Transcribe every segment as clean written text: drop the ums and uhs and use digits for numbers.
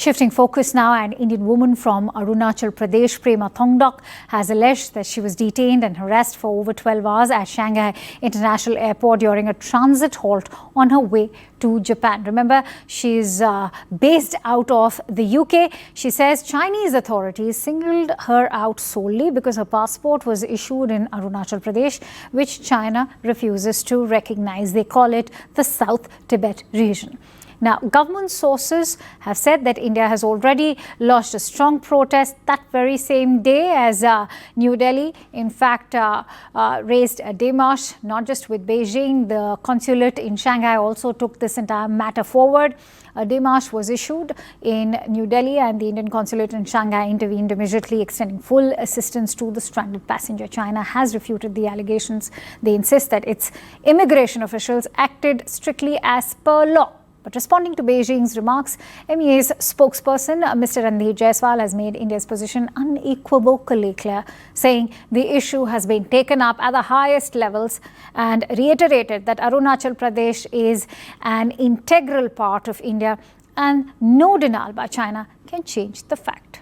Shifting focus now, an Indian woman from Arunachal Pradesh, Prema Thongdok, has alleged that she was detained and harassed for over 12 hours at Shanghai International Airport during a transit halt on her way to Japan. Remember, she's based out of the UK. She says Chinese authorities singled her out solely because her passport was issued in Arunachal Pradesh, which China refuses to recognize. They call it the South Tibet region. Now, government sources have said that India has already launched a strong protest that very same day as New Delhi, in fact, raised a démarche, not just with Beijing. The consulate in Shanghai also took this entire matter forward. A démarche was issued in New Delhi, and the Indian consulate in Shanghai intervened immediately, extending full assistance to the stranded passenger. China has refuted the allegations. They insist that its immigration officials acted strictly as per law. But responding to Beijing's remarks, MEA's spokesperson, Mr. Ranveer Jaiswal, has made India's position unequivocally clear, saying the issue has been taken up at the highest levels and reiterated that Arunachal Pradesh is an integral part of India and no denial by China can change the fact.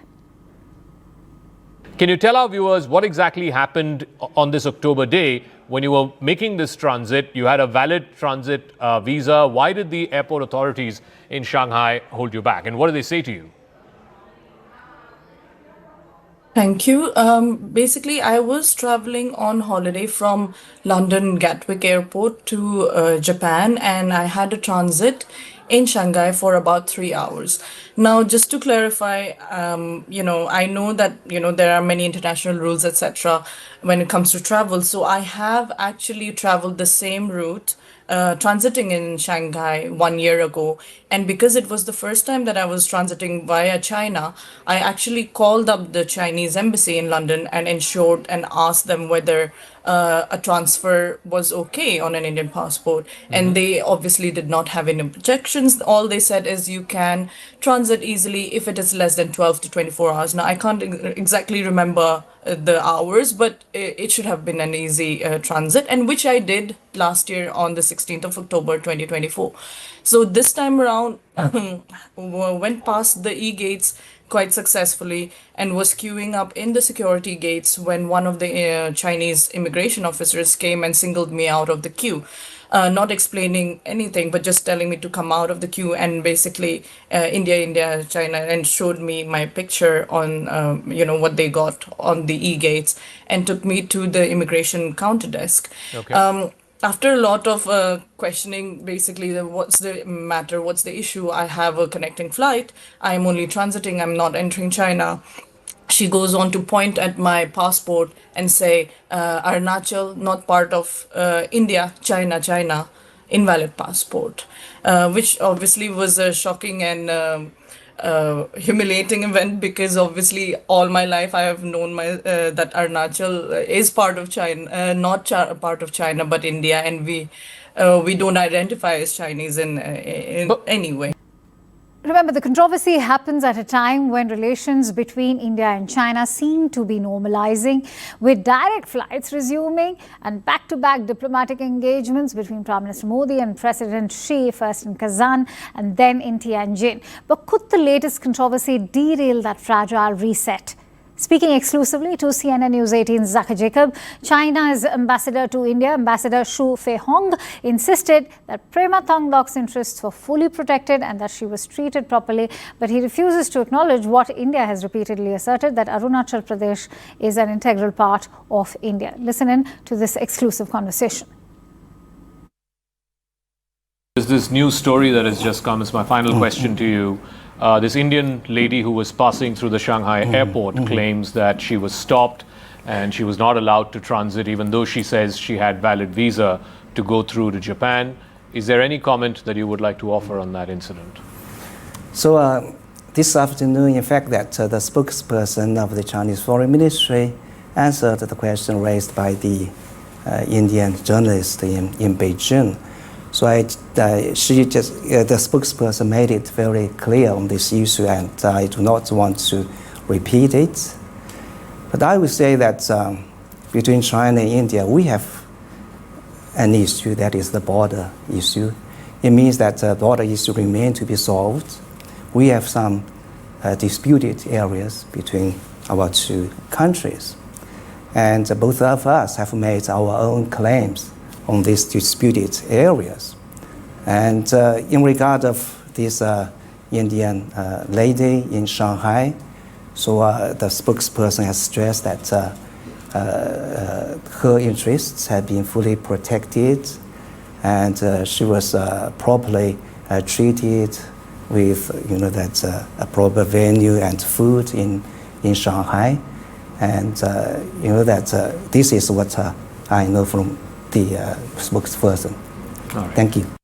Can you tell our viewers what exactly happened on this October day when you were making this transit? You had a valid transit visa. Why did the airport authorities in Shanghai hold you back? And what did they say to you? Thank you. Basically, I was traveling on holiday from London Gatwick Airport to Japan, and I had a transit in Shanghai for about 3 hours. Now, just to clarify, I know that, there are many international rules, etc., when it comes to travel. So I have actually traveled the same route, transiting in Shanghai 1 year ago. And because it was the first time that I was transiting via China, I actually called up the Chinese embassy in London and ensured and asked them whether a transfer was okay on an Indian passport. And they obviously did not have any objections. All they said is you can transit easily if it is less than 12 to 24 hours. Now, I can't exactly remember the hours, but it should have been an easy transit, and which I did last year on the 16th of October 2024. So this time around, went past the e-gates quite successfully and was queuing up in the security gates when one of the Chinese immigration officers came and singled me out of the queue. Not explaining anything, but just telling me to come out of the queue, and basically India, China, and showed me my picture on, what they got on the e-gates, and took me to the immigration counter desk. Okay. After a lot of questioning, basically, what's the matter, what's the issue? I have a connecting flight. I'm only transiting. I'm not entering China. She goes on to point at my passport and say, Arunachal, not part of India, China, invalid passport, which obviously was a shocking and humiliating event, because obviously all my life I have known that Arunachal is part of China, not part of China, but India, and we don't identify as Chinese in any way. Remember, the controversy happens at a time when relations between India and China seem to be normalizing, with direct flights resuming and back-to-back diplomatic engagements between Prime Minister Modi and President Xi, first in Kazan and then in Tianjin. But could the latest controversy derail that fragile reset? Speaking exclusively to CNN News 18's Zaka Jacob, China's ambassador to India, Ambassador Xu Feihong, insisted that Prema Thongdok's interests were fully protected and that she was treated properly. But he refuses to acknowledge what India has repeatedly asserted, that Arunachal Pradesh is an integral part of India. Listen in to this exclusive conversation. There's this news story that has just come. It's my final question to you. This Indian lady who was passing through the Shanghai airport claims that she was stopped and she was not allowed to transit, even though she says she had valid visa to go through to Japan. Is there any comment that you would like to offer on that incident? So this afternoon, in fact, that the spokesperson of the Chinese Foreign Ministry answered the question raised by the Indian journalist in Beijing. So the spokesperson made it very clear on this issue, and I do not want to repeat it. But I would say that between China and India, we have an issue that is the border issue. It means that the border issue remains to be solved. We have some disputed areas between our two countries. And both of us have made our own claims on these disputed areas. And in regard of this Indian lady in Shanghai, so the spokesperson has stressed that her interests have been fully protected, and she was properly treated with a proper venue and food in Shanghai. And this is what I know from the spokesperson. All right. Thank you.